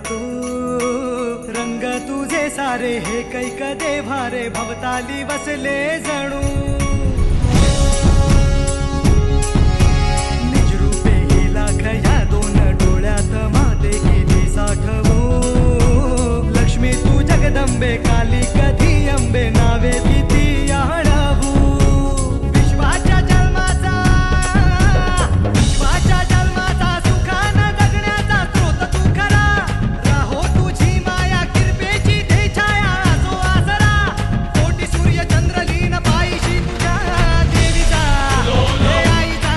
तू रंग तुझे सारे हे कैक देव्हारे भवताली बसले जणू निजरूपे ही लाख या दोन डोळ्यात माते केली साठवू लक्ष्मी तू जगदंबे काली कधी अंबे नावे किती आळवू विश्वाच्या जन्माचा सुखान जगण्याचा स्रोत तू खरा राहो तुझी माया कृपेची दे छाया असो आसरा कोटी सूर्य चंद्र लीन पायशी तुझ्या देवीचा हे आईचा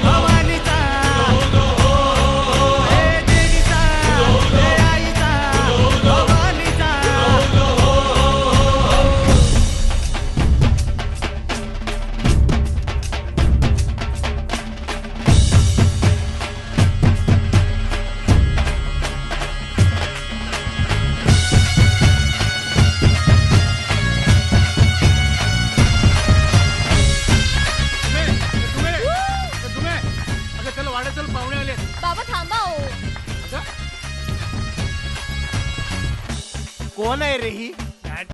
भवानीचा हे देवीचा हे आईचा भवानीचा चल वाड्यात चल पाहुणे आले. बाबा थांबा हो. कोण आहे रे ही?